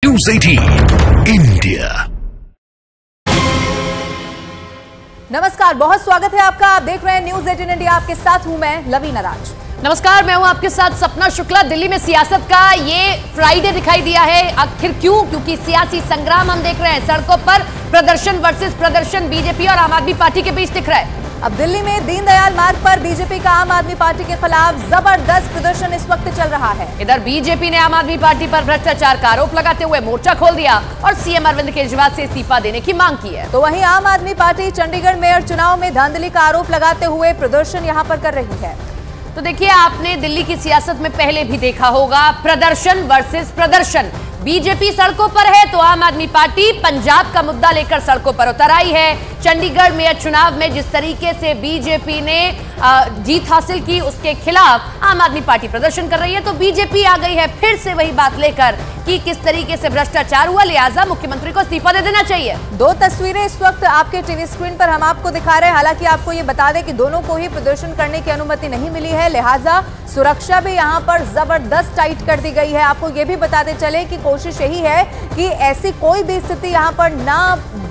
News 18 India. नमस्कार, बहुत स्वागत है आपका। आप देख रहे हैं न्यूज 18 इंडिया। आपके साथ हूं मैं लवीना राज। नमस्कार, मैं हूं आपके साथ सपना शुक्ला। दिल्ली में सियासत का ये फ्राइडे दिखाई दिया है। आखिर क्यों? क्योंकि सियासी संग्राम हम देख रहे हैं। सड़कों पर प्रदर्शन वर्सेस प्रदर्शन बीजेपी और आम आदमी पार्टी के बीच दिख रहा है। अब दिल्ली में दीनदयाल मार्ग पर बीजेपी का आम आदमी पार्टी के खिलाफ जबरदस्त प्रदर्शन इस वक्त चल रहा है। इधर बीजेपी ने आम आदमी पार्टी पर भ्रष्टाचार का आरोप लगाते हुए मोर्चा खोल दिया और सीएम अरविंद केजरीवाल से इस्तीफा देने की मांग की है। तो वहीं आम आदमी पार्टी चंडीगढ़ मेयर चुनाव में धांधली का आरोप लगाते हुए प्रदर्शन यहां पर कर रही है। तो देखिए, आपने दिल्ली की सियासत में पहले भी देखा होगा, प्रदर्शन वर्सेस प्रदर्शन। बीजेपी सड़कों पर है तो आम आदमी पार्टी पंजाब का मुद्दा लेकर सड़कों पर उतर आई है। चंडीगढ़ मेयर चुनाव में जिस तरीके से बीजेपी ने जीत हासिल की, उसके खिलाफ आम आदमी पार्टी प्रदर्शन कर रही है। तो बीजेपी आ गई है फिर से वही बात लेकर कि किस तरीके से भ्रष्टाचार हुआ, लिहाजा मुख्यमंत्री को इस्तीफा दे देना चाहिए। दो तस्वीरें इस वक्त आपके टीवी स्क्रीन पर हम आपको दिखा रहे हैं। हालांकि आपको ये बता दें कि दोनों को ही प्रदर्शन करने की अनुमति नहीं मिली है, लिहाजा सुरक्षा भी यहाँ पर जबरदस्त टाइट कर दी गई है। आपको ये भी बताते चले कि कोशिश यही है कि ऐसी कोई भी स्थिति यहाँ पर ना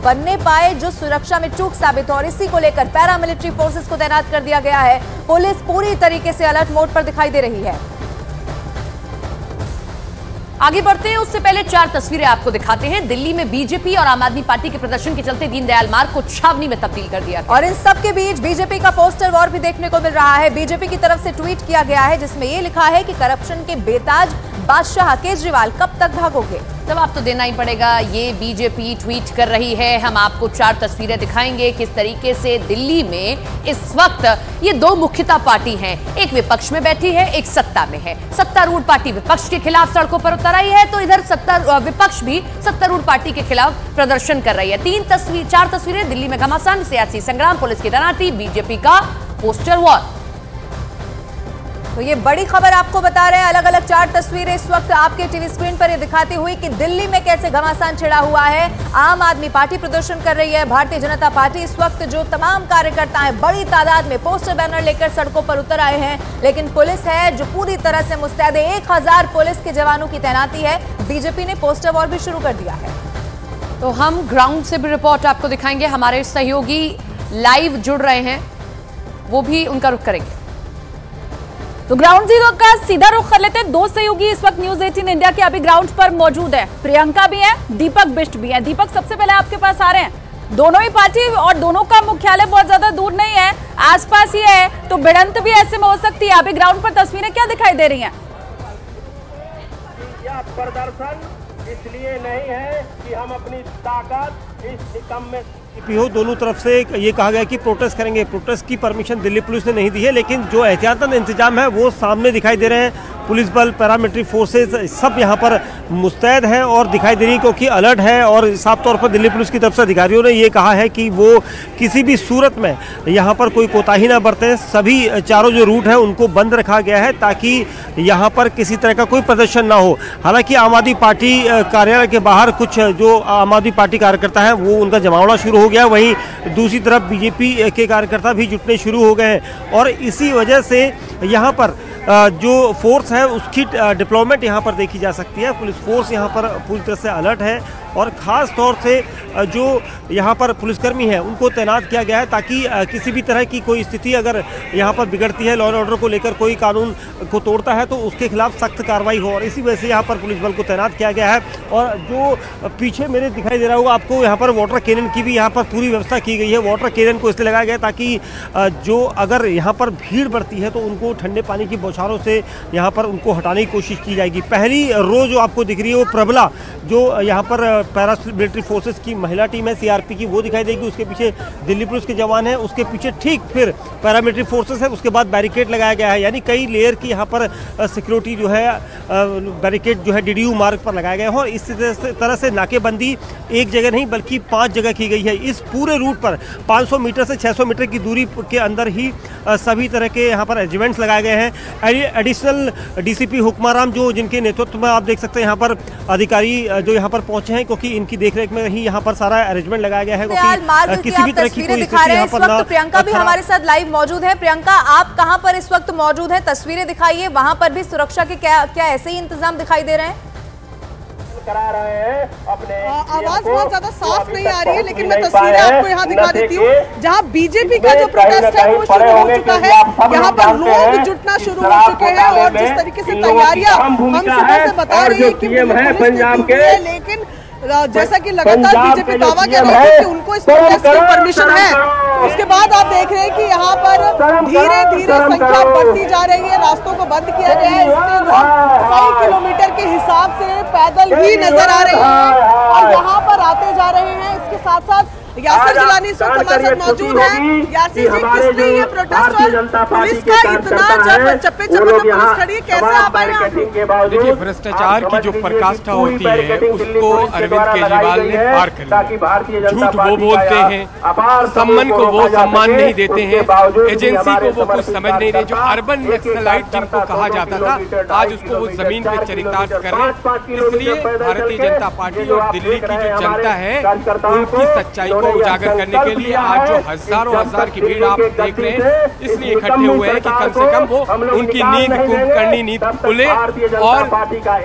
बनने पाए जो सुरक्षा में चूक साबित हो, और इसी को लेकर पैरामिलिट्री फोर्सेस को तैनात कर दिया गया है। पुलिस पूरी तरीके से अलर्ट मोड पर दिखाई दे रही है। आगे बढ़ते हैं, उससे पहले चार तस्वीरें आपको दिखाते हैं। दिल्ली में बीजेपी और आम आदमी पार्टी के प्रदर्शन के चलते दीनदयाल मार्ग को छावनी में तब्दील कर दिया गया। और इन सब के बीच बीजेपी का पोस्टर वॉर भी देखने को मिल रहा है। बीजेपी की तरफ से ट्वीट किया गया है जिसमें ये लिखा है कि करप्शन के बेताज बादशाह केजरीवाल कब तक भागोगे। जवाब तो देना ही पड़ेगा। ये बीजेपी ट्वीट कर रही है। हम आपको चार तस्वीरें दिखाएंगे किस तरीके से दिल्ली में इस वक्त ये दो मुख्यता पार्टी हैं। एक विपक्ष में बैठी है, एक सत्ता में है। सत्तारूढ़ पार्टी विपक्ष के खिलाफ सड़कों पर उतर आई है, तो इधर विपक्ष भी सत्तारूढ़ पार्टी के खिलाफ प्रदर्शन कर रही है। चार तस्वीरें। दिल्ली में घमासान, सियासी संग्राम, पुलिस की तैनाती, बीजेपी का पोस्टर वॉर। तो ये बड़ी खबर आपको बता रहे हैं। अलग अलग चार तस्वीरें इस वक्त आपके टीवी स्क्रीन पर ये दिखाती हुई कि दिल्ली में कैसे घमासान छिड़ा हुआ है। आम आदमी पार्टी प्रदर्शन कर रही है, भारतीय जनता पार्टी इस वक्त जो तमाम कार्यकर्ता हैं बड़ी तादाद में पोस्टर बैनर लेकर सड़कों पर उतर आए हैं, लेकिन पुलिस है जो पूरी तरह से मुस्तैद है। 1000 पुलिस के जवानों की तैनाती है। बीजेपी ने पोस्टर वॉर भी शुरू कर दिया है। तो हम ग्राउंड से भी रिपोर्ट आपको दिखाएंगे। हमारे सहयोगी लाइव जुड़ रहे हैं, वो भी उनका रुख करेंगे। तो ग्राउंड जीरो का सीधा रुख कर लेते हैं। दो सहयोगी इस वक्त न्यूज 18 इंडिया के अभी ग्राउंड पर मौजूद है। प्रियंका भी है, दीपक बिष्ट भी है। दीपक, सबसे पहले आपके पास आ रहे हैं। दोनों ही पार्टी और दोनों का मुख्यालय बहुत ज्यादा दूर नहीं है, आसपास ही है, तो भिड़ंत भी ऐसे में हो सकती है। अभी ग्राउंड पर तस्वीरें क्या दिखाई दे रही हैं? यह प्रदर्शन इसलिए नहीं है कि हम अपनी ताकत इस निकम में हो। दोनों तरफ से ये कहा गया कि प्रोटेस्ट करेंगे। प्रोटेस्ट की परमिशन दिल्ली पुलिस ने नहीं दी है, लेकिन जो एहतियातन इंतजाम है वो सामने दिखाई दे रहे हैं। पुलिस बल, पैरामिलिट्री फोर्सेस सब यहाँ पर मुस्तैद हैं और दिखाई दे रही है, क्योंकि अलर्ट है। और साफ तौर पर दिल्ली पुलिस की तरफ से अधिकारियों ने ये कहा है कि वो किसी भी सूरत में यहाँ पर कोई कोताही ना बरतें। सभी चारों जो रूट है उनको बंद रखा गया है ताकि यहाँ पर किसी तरह का कोई प्रदर्शन ना हो। हालांकि आम आदमी पार्टी कार्यालय के बाहर कुछ जो आम आदमी पार्टी कार्यकर्ता हैं वो उनका जमावड़ा शुरू हो गया, वहीं दूसरी तरफ बीजेपी के कार्यकर्ता भी जुटने शुरू हो गए हैं। और इसी वजह से यहाँ पर जो फोर्स है उसकी डिप्लॉयमेंट यहाँ पर देखी जा सकती है। पुलिस फोर्स यहाँ पर पूरी तरह से अलर्ट है और ख़ास तौर से जो यहाँ पर पुलिसकर्मी हैं उनको तैनात किया गया है ताकि किसी भी तरह की कोई स्थिति अगर यहाँ पर बिगड़ती है, लॉ एंड ऑर्डर को लेकर कोई कानून को तोड़ता है तो उसके खिलाफ सख्त कार्रवाई हो। और इसी वजह से यहाँ पर पुलिस बल को तैनात किया गया है। और जो पीछे मेरे दिखाई दे रहा होगा आपको, यहाँ पर वाटर कैनन की भी यहाँ पर पूरी व्यवस्था की गई है। वाटर कैनन को इसलिए लगाया गया ताकि जो अगर यहाँ पर भीड़ बढ़ती है तो उनको ठंडे पानी की बौछारों से यहाँ पर उनको हटाने की कोशिश की जाएगी। पहली रो जो आपको दिख रही है वो प्रबला, जो यहाँ पर पैरामिलिट्री फोर्सेस की महिला टीम है सीआरपी की, वो दिखाई देगी। उसके पीछे दिल्ली पुलिस के जवान हैं, उसके पीछे ठीक फिर पैरामिलिट्री फोर्सेस है। उसके बाद बैरिकेड लगाया गया है, यानी कई लेयर की यहाँ पर सिक्योरिटी जो है बैरिकेड जो है डीडीयू मार्ग पर लगाया गया है। और इस तरह से नाकेबंदी एक जगह नहीं बल्कि 5 जगह की गई है। इस पूरे रूट पर 500 मीटर से 600 मीटर की दूरी के अंदर ही सभी तरह के यहाँ पर रेजिमेंट्स लगाए गए हैं। एडिशनल डीसीपी हुक्माराम जो जिनके नेतृत्व में आप देख सकते हैं यहाँ पर अधिकारी जो यहाँ पर पहुंचे हैं, क्योंकि इनकी देखरेख में ही यहाँ पर सारा अरेंजमेंट लगाया गया है। किसी भी तरह की कोई स्थिति यहाँ पर ना। प्रियंका भी हमारे साथ लाइव मौजूद है। प्रियंका, आप कहां पर इस वक्त मौजूद हैं? तस्वीरें दिखाइए। वहां पर भी सुरक्षा के क्या ऐसे ही इंतजाम दिखाई दे रहे हैं? करा रहे हैं अपने। आवाज बहुत ज्यादा साफ नहीं आ रही है, लेकिन मैं तस्वीरें आपको यहाँ दिखा देती हूँ जहाँ बीजेपी का जो प्रोटेस्ट है वो शुरू हो चुका है। यहाँ पर लोग जुटना शुरू हो चुके हैं और जिस तरीके से तैयारियां हम सुबह से बता रही है कि पंजाब के, लेकिन जैसा कि लगातार बीजेपी दावा कर रही है कि उनको इस प्रोटेस्ट की परमिशन है, उसके बाद आप देख रहे हैं कि यहाँ पर धीरे धीरे संख्या बढ़ती जा रही है, रास्तों को बंद किया गया है, इससे लोग कई किलोमीटर के हिसाब से पैदल ही नजर आ रहे हैं और यहाँ पर आते जा रहे हैं। इसके साथ साथ यासिर जिलानी इस वक्त हमारे साथ मौजूद है। यासिर जी, किस लिए ये प्रोटेस्ट और पुलिस का इतना जब चप्पे चप्पे में पुलिस खड़ी है, कैसे आप आए यहाँ? देखिए, भ्रष्टाचार की जो पराकाष्ठा होती है उसको अरविंद केजरीवाल ने पार कर लिया। झूठ वो बोलते हैं, सम्मान को वो सम्मान नहीं देते हैं, एजेंसी को वो कुछ समझ नहीं रहे। जो अर्बन नक्सलाइट जिनको कहा जाता था, आज उसको वो जमीन पे चरितार्थ कर रहे हैं। इसलिए भारतीय जनता पार्टी और दिल्ली की जो जनता है उनकी सच्चाई उजागर करने के लिए आज जो हजारों हजार की भीड़ आप देख रहे हैं, इसलिए इकट्ठे हुए हैं कि कम से कम वो उनकी नींद कुंभकर्णी नींद खुले और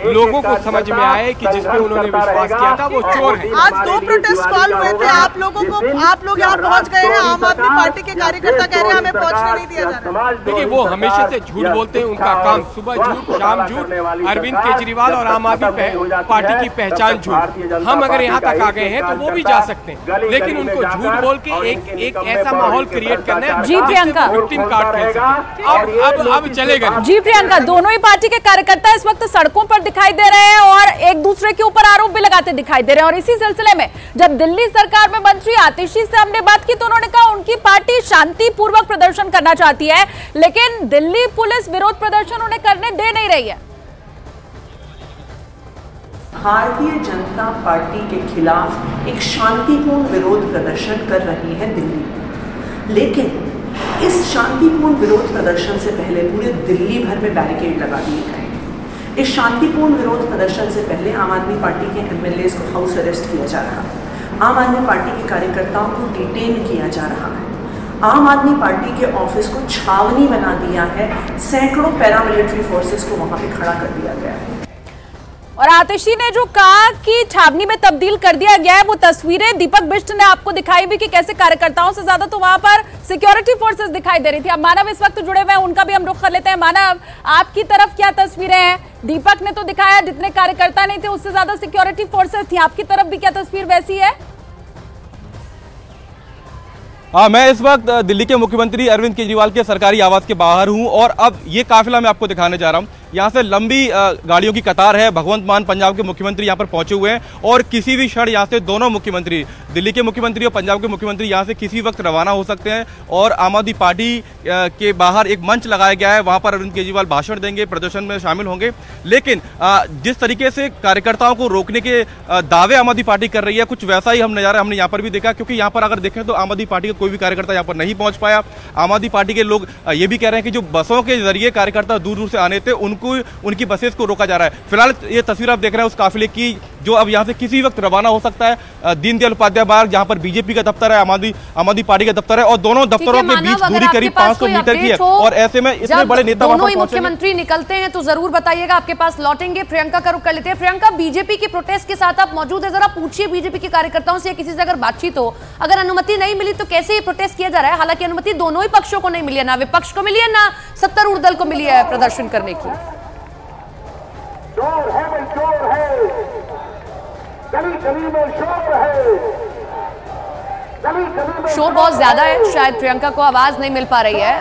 लोगों को समझ में आए कि जिस पे उन्होंने विश्वास किया था वो चोर है। आज 2 प्रोटेस्ट कॉल हुए थे आप लोगों को, आप लोग यहाँ पहुँच गए हैं। आम आदमी पार्टी के कार्यकर्ता कह रहे हैं हमें पहुँचने नहीं दिया जा रहा। देखिए, वो हमेशा से झूठ बोलते हैं, उनका काम सुबह झूठ शाम झूठ। अरविंद केजरीवाल और आम आदमी पार्टी की पहचान झूठ। हम अगर यहाँ तक आ गए हैं तो वो भी जा सकते हैं, लेकिन उनको झूठ बोल के एक ऐसा माहौल क्रिएट करना है। जी प्रियंका, विक्टिम कार्ड खेल सकते। अब चलेगा। जी प्रियंका, दोनों ही पार्टी के कार्यकर्ता इस वक्त सड़कों पर दिखाई दे रहे हैं और एक दूसरे के ऊपर आरोप भी लगाते दिखाई दे रहे हैं। और इसी सिलसिले में जब दिल्ली सरकार में मंत्री आतिशी से हमने बात की तो उन्होंने कहा उनकी पार्टी शांतिपूर्वक प्रदर्शन करना चाहती है, लेकिन दिल्ली पुलिस विरोध प्रदर्शन उन्हें करने दे नहीं रही है। भारतीय जनता पार्टी के खिलाफ एक शांतिपूर्ण विरोध प्रदर्शन कर रही है दिल्ली, लेकिन इस शांतिपूर्ण विरोध प्रदर्शन से पहले पूरे दिल्ली भर में बैरिकेड लगा दिए गए। इस शांतिपूर्ण विरोध प्रदर्शन से पहले आम आदमी पार्टी के एमएलएज को हाउस अरेस्ट किया जा रहा है, आम आदमी पार्टी के कार्यकर्ताओं को डिटेन किया जा रहा है, आम आदमी पार्टी के ऑफिस को छावनी बना दिया है, सैकड़ों पैरामिलिट्री फोर्सेस को वहां पे खड़ा कर दिया गया है। और आतिशी ने जो कहा कि छावनी में तब्दील कर दिया गया है, वो तस्वीरें दीपक बिष्ट ने आपको दिखाई भी कि कैसे कार्यकर्ताओं से ज्यादा तो वहां पर सिक्योरिटी फोर्सेस दिखाई दे रही थी। अब मानव इस वक्त जुड़े हुए हैं, उनका भी हम रुख कर लेते हैं। मानव, आपकी तरफ क्या तस्वीरें हैं? दीपक ने तो दिखाया जितने कार्यकर्ता नहीं थे उससे ज्यादा सिक्योरिटी फोर्सेस थी, आपकी तरफ भी क्या तस्वीर वैसी है? मैं इस वक्त दिल्ली के मुख्यमंत्री अरविंद केजरीवाल के सरकारी आवास के बाहर हूं और अब ये काफिला मैं आपको दिखाने जा रहा हूं। यहाँ से लंबी गाड़ियों की कतार है। भगवंत मान पंजाब के मुख्यमंत्री यहाँ पर पहुंचे हुए हैं और किसी भी क्षण यहाँ से दोनों मुख्यमंत्री, दिल्ली के मुख्यमंत्री और पंजाब के मुख्यमंत्री यहाँ से किसी वक्त रवाना हो सकते हैं। और आम आदमी पार्टी के बाहर एक मंच लगाया गया है, वहाँ पर अरविंद केजरीवाल भाषण देंगे, प्रदर्शन में शामिल होंगे। लेकिन जिस तरीके से कार्यकर्ताओं को रोकने के दावे आम आदमी पार्टी कर रही है, कुछ वैसा ही हम नजारा हमने यहाँ पर भी देखा। क्योंकि यहाँ पर अगर देखें तो आम आदमी पार्टी का कोई भी कार्यकर्ता यहाँ पर नहीं पहुँच पाया। आम आदमी पार्टी के लोग ये भी कह रहे हैं कि जो बसों के जरिए कार्यकर्ता दूर दूर से आने थे उनकी बसेस को रोका जा रहा है। फिलहाल ये तस्वीर आप देख रहे हैं उस काफिले की जो अब यहाँ से किसी वक्त रवाना हो सकता है। दीनदयाल उपाध्याय मार्ग जहाँ पर बीजेपी का दफ्तर है, आम आदमी पार्टी का दफ्तर है और दोनों दफ्तरों के बीच दूरी करीब 500 मीटर की है। और ऐसे में इतने बड़े नेता दोनों ही मुख्यमंत्री निकलते हैं तो जरूर बताइएगा, आपके पास लौटेंगे। प्रियंका का रुख कर लेते हैं। प्रियंका, बीजेपी की प्रोटेस्ट के साथ आप मौजूद है, जरा पूछिए बीजेपी के कार्यकर्ताओं से, किसी से अगर बातचीत हो, अगर अनुमति नहीं मिली तो कैसे ये प्रोटेस्ट किया जा रहा है? हालांकि अनुमति दोनों ही पक्षों को नहीं मिली है, ना विपक्ष को मिली है ना सत्तारूढ़ दल को मिली है प्रदर्शन करने की। शोर है भाई, शोर है, गली गली में शोर है, गली गली में शोर बहुत ज्यादा है, शायद प्रियंका को आवाज नहीं मिल पा रही है।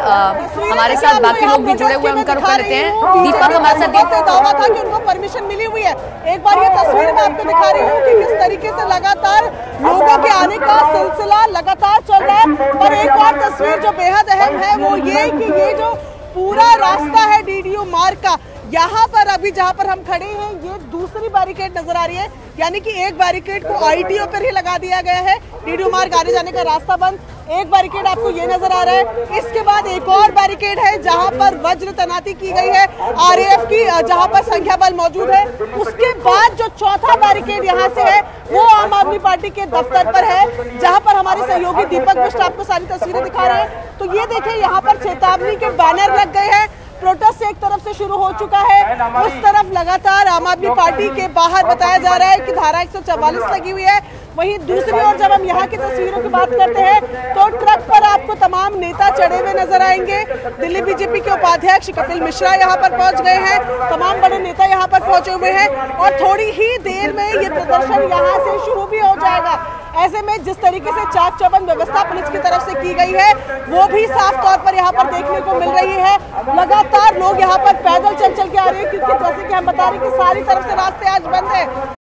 हमारे साथ बाकी लोग भी जुड़े हुए हैं, उनका रुख कर लेते हैं। दीपक हमारे साथ दावा था कि उनको परमिशन मिली हुई है। एक बार ये तस्वीर मैं आपको दिखा रही हूँ कि किस तरीके से लगातार लोगों के आने का सिलसिला लगातार चल रहा है। पर एक और तस्वीर जो बेहद अहम है वो ये कि ये जो पूरा रास्ता है डीडीयू मार्ग का, यहाँ पर अभी जहाँ पर हम खड़े हैं ये दूसरी बैरिकेड नजर आ रही है, यानी कि एक बैरिकेड को आईटीओ पर ही लगा दिया गया है, डीडीयू मार्ग आने जाने का रास्ता बंद। एक बैरिकेड आपको ये नजर आ रहा है। इसके बाद एक और बैरिकेड है जहाँ पर वज्र तैनाती की गई है आरएएफ की, जहाँ पर संख्या बल मौजूद है। उसके बाद जो चौथा बैरिकेड यहाँ से है वो आम आदमी पार्टी के दफ्तर पर है, जहाँ पर हमारे सहयोगी दीपक बिष्ट आपको सारी तस्वीरें दिखा रहे हैं। तो ये देखिए यहाँ पर चेतावनी के बैनर लग गए हैं, प्रोटेस्ट एक तरफ से शुरू हो चुका है, उस तरफ लगातार आम आदमी पार्टी के बाहर बताया जा रहा है कि धारा 144 लगी हुई है। वहीं दूसरी ओर जब हम यहाँ की तस्वीरों की बात करते हैं तो ट्रक पर आपको तमाम नेता चढ़े हुए नजर आएंगे। दिल्ली बीजेपी के उपाध्यक्ष कपिल मिश्रा यहाँ पर पहुंच गए हैं, तमाम बड़े नेता यहाँ पर पहुंचे हुए हैं और थोड़ी ही देर में ये प्रदर्शन यहाँ से शुरू भी हो जाएगा। ऐसे में जिस तरीके से चाक चौबंद व्यवस्था पुलिस की तरफ से की गई है वो भी साफ तौर पर यहाँ पर देखने को मिल रही है। लगातार लोग यहाँ पर पैदल चल के आ रहे हैं, क्योंकि जैसे कि हम बता रहे हैं कि सारी तरफ से रास्ते आज बंद है।